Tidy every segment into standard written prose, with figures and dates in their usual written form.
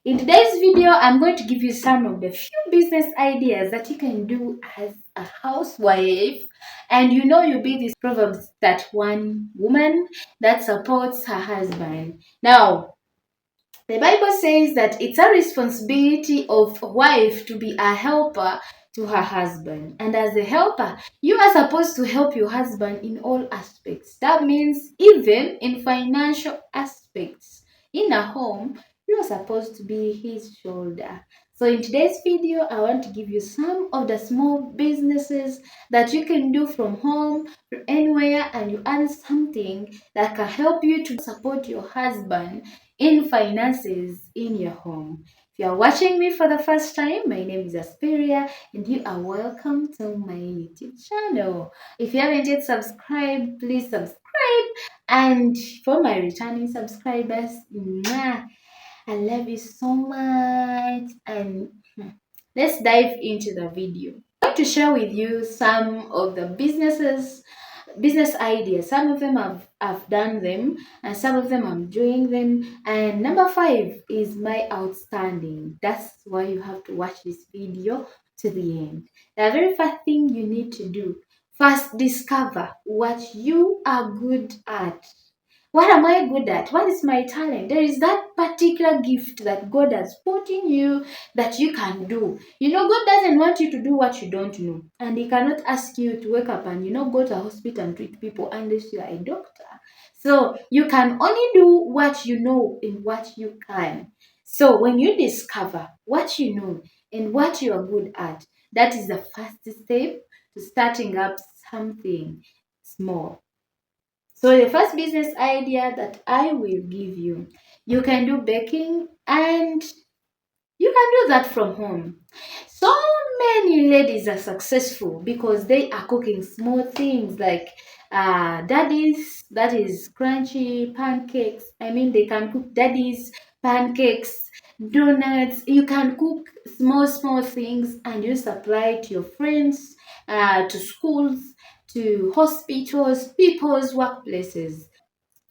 In today's video, I'm going to give you some of the few business ideas that you can do as a housewife. And you'll be this proverbs that one woman that supports her husband. Now, the Bible says that it's a responsibility of a wife to be a helper to her husband. And as a helper, you are supposed to help your husband in all aspects. That means even in financial aspects. In a home, you are supposed to be his shoulder. So in today's video, I want to give you some of the small businesses that you can do from home to anywhere, and you earn something that can help you to support your husband in finances in your home. If you are watching me for the first time, my name is Asperia and you are welcome to my YouTube channel. If you haven't yet subscribed, please subscribe. And for my returning subscribers, mwah, I love you so much. And let's dive into the video. I'm going to share with you some of the business ideas. Some of them I've done them, and some of them I'm doing them. And number 5 is my outstanding. That's why you have to watch this video to the end. The very first thing you need to do, first discover what you are good at. What am I good at? What is my talent? There is that particular gift that God has put in you that you can do. God doesn't want you to do what you don't know. And He cannot ask you to wake up and, go to a hospital and treat people unless you are a doctor. So you can only do what you know and what you can. So when you discover what you know and what you are good at, that is the first step to starting up something small. So the first business idea that I will give you, you can do baking and you can do that from home. So many ladies are successful because they are cooking small things like daddies, that is crunchy pancakes. I mean, they can cook daddies, pancakes, donuts. You can cook small things and you supply to your friends, to schools, to hospitals, people's workplaces.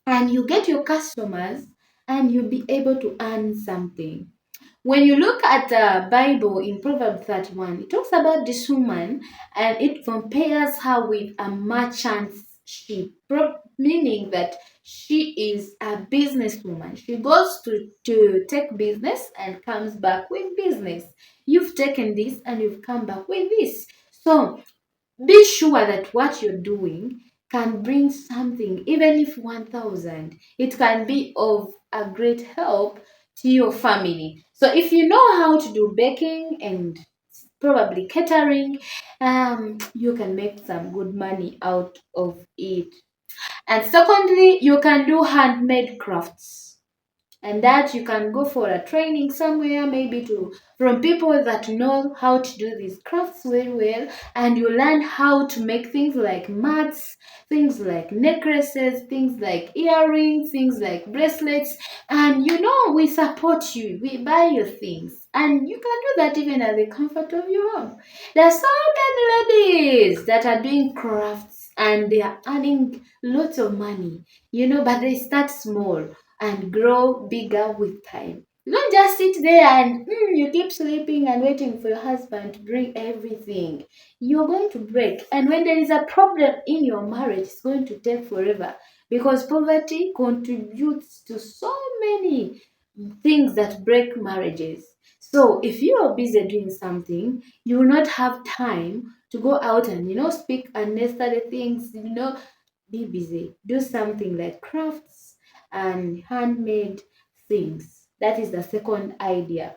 And you get your customers and you'll be able to earn something. When you look at the Bible in Proverbs 31, it talks about this woman and it compares her with a merchant's ship, meaning that she is a businesswoman. She goes to take business and comes back with business. You've taken this and you've come back with this. So be sure that what you're doing can bring something, even if 1,000. It can be of a great help to your family. So if you know how to do baking and probably catering, you can make some good money out of it. And secondly, you can do handmade crafts, and that you can go for a training somewhere, maybe to from people that know how to do these crafts very well, and you learn how to make things like mats, things like necklaces, things like earrings, things like bracelets. And we support you, we buy your things, and you can do that even at the comfort of your home. There are so many ladies that are doing crafts and they are earning lots of money, but they start small and grow bigger with time. You don't just sit there and you keep sleeping and waiting for your husband to bring everything. You're going to break. And when there is a problem in your marriage, it's going to take forever because poverty contributes to so many things that break marriages. So if you are busy doing something, you will not have time to go out and speak unnecessary things. Be busy. Do something like crafts and handmade things. That is the second idea.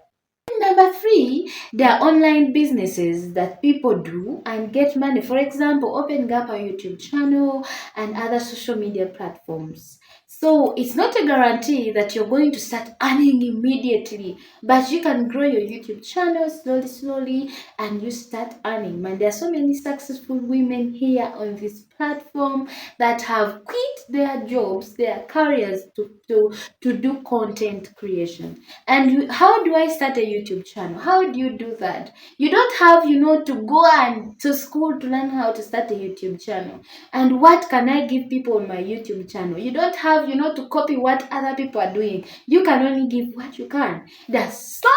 Number 3, there are online businesses that people do and get money. For example, opening up a YouTube channel and other social media platforms. So it's not a guarantee that you're going to start earning immediately, but you can grow your YouTube channel slowly, and you start earning. And there are so many successful women here on this platform that have quit their jobs, their careers to do content creation. And how do I start a YouTube channel? How do you do that? You don't have, to go and to school to learn how to start a YouTube channel. And what can I give people on my YouTube channel? You don't have, to copy what other people are doing. You can only give what you can. There's so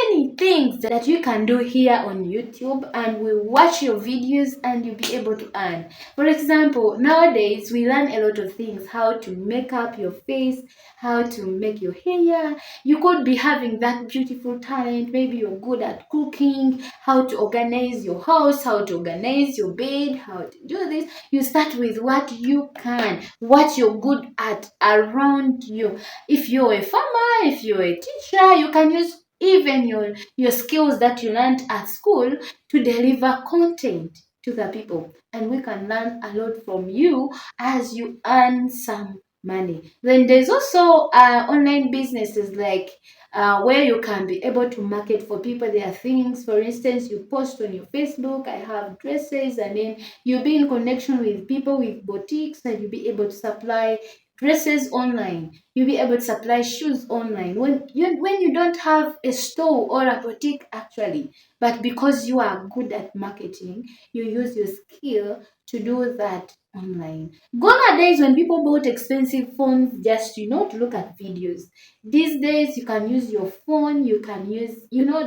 many things that you can do here on YouTube, and we watch your videos and you'll be able to earn. For example, nowadays we learn a lot of things: how to make up your face, how to make your hair. You could be having that beautiful talent. Maybe you're good at cooking, how to organize your house, how to organize your bed, how to do this. You start with what you can, what you're good at around you. If you're a farmer, if you're a teacher, you can use even your skills that you learned at school to deliver content to the people, and we can learn a lot from you as you earn some money. Then there's also online businesses like where you can be able to market for people their things. For instance, you post on your Facebook, I have dresses, and then you'll be in connection with people with boutiques, and you'll be able to supply dresses online. You'll be able to supply shoes online when you don't have a store or a boutique actually, but because you are good at marketing, you use your skill to do that online. Gone are days when people bought expensive phones just to look at videos. These days you can use your phone, you can use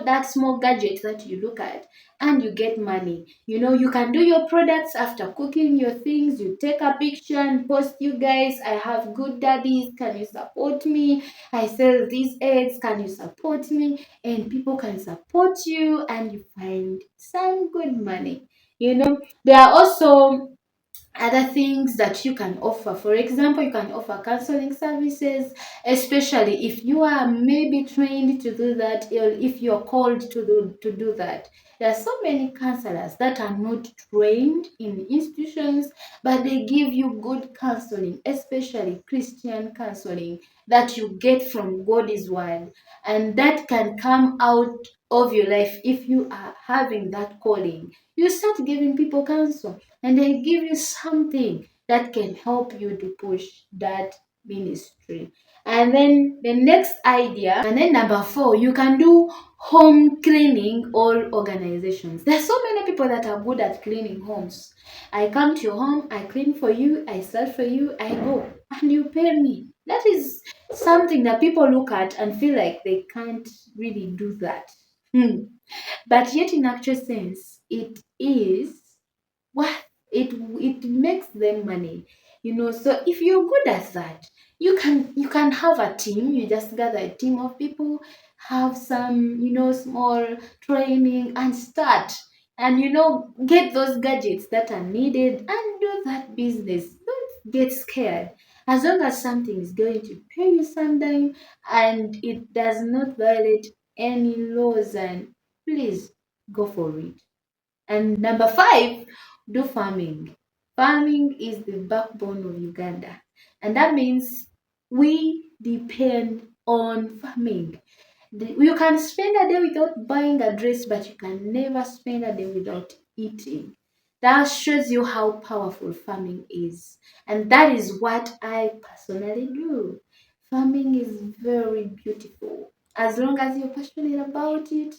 that small gadget that you look at, and you get money. You can do your products after cooking your things. You take a picture and post, you guys, I have good daddies, can you support me? I sell these eggs, can you support me? And people can support you, and you find some good money. There are also other things that you can offer. For example, you can offer counseling services, especially if you are maybe trained to do that, or if you're called to do that. There are so many counselors that are not trained in institutions, but they give you good counseling, especially Christian counseling that you get from God's word, and that can come out of your life if you are having that calling. You start giving people counsel, and they give you something that can help you to push that ministry. And then the next idea, and then number 4, you can do home cleaning or organizations. There's so many people that are good at cleaning homes. I come to your home, I clean for you, I serve for you, I go, and you pay me. That is something that people look at and feel like they can't really do that. But yet, in actual sense, it is what it makes them money. So if you're good at that, you can have a team. You just gather a team of people, have some small training, and start, and get those gadgets that are needed, and do that business. Don't get scared. As long as something is going to pay you sometime, and it does not violate any laws, and please go for it. And number 5, do farming. Farming is the backbone of Uganda. And that means we depend on farming. You can spend a day without buying a dress, but you can never spend a day without eating. That shows you how powerful farming is. And that is what I personally do. Farming is very beautiful. As long as you're passionate about it,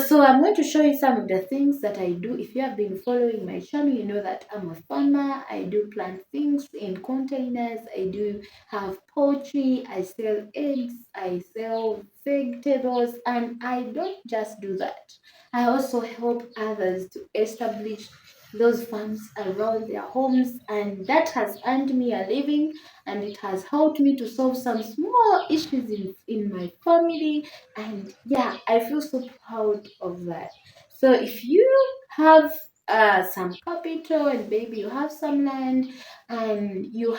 so I'm going to show you some of the things that I do. If you have been following my channel, you know that I'm a farmer. I do plant things in containers. I do have poultry. I sell eggs. I sell vegetables. And I don't just do that. I also help others to establish those farms around their homes. And that has earned me a living, and it has helped me to solve some small issues in my family. And yeah, I feel so proud of that. So if you have some capital, and maybe you have some land, and you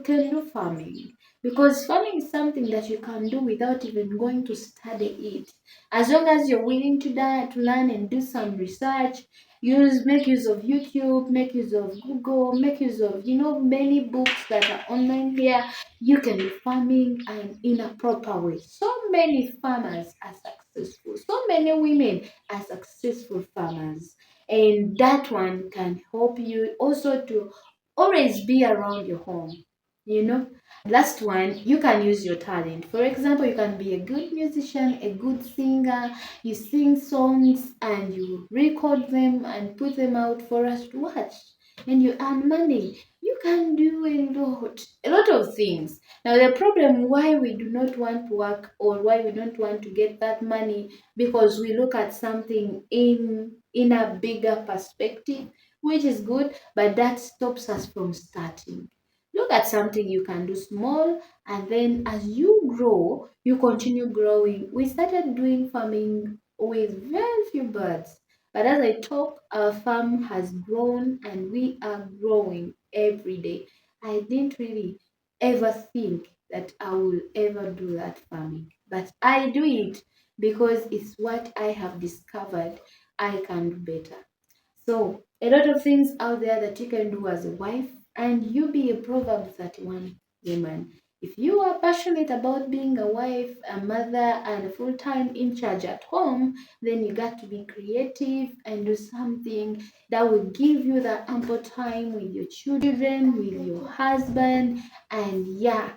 can do farming, because farming is something that you can do without even going to study it. As long as you're willing to learn and do some research, make use of YouTube, make use of Google, make use of many books that are online here. You can be farming and in a proper way. So many farmers are successful. So many women are successful farmers, and that one can help you also to always be around your home. You know, last one, you can use your talent. For example, you can be a good musician, a good singer. You sing songs and you record them and put them out for us to watch, and you earn money. You can do a lot of things. Now, the problem why we do not want to work or why we don't want to get that money, because we look at something in a bigger perspective, which is good, but that stops us from starting. Look at something you can do small, and then as you grow, you continue growing. We started doing farming with very few birds, but as I talk, our farm has grown and we are growing every day. I didn't really ever think that I will ever do that farming, but I do it because it's what I have discovered I can do better. So, a lot of things out there that you can do as a wife, and you be a Proverbs 31 woman. If you are passionate about being a wife, a mother, and full time in charge at home, then you got to be creative and do something that will give you that ample time with your children, with your husband, and yeah,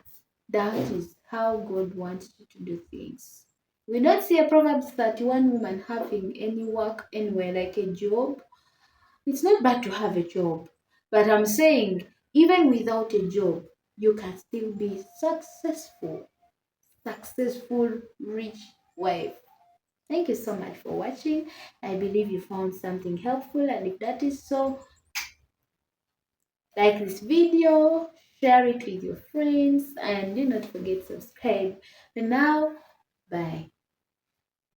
that is how God wants you to do things. We don't see a Proverbs 31 woman having any work anywhere like a job. It's not bad to have a job, but I'm saying even without a job, you can still be successful, rich wife. Thank you so much for watching. I believe you found something helpful, and if that is so, like this video, share it with your friends, and do not forget to subscribe. For now, bye.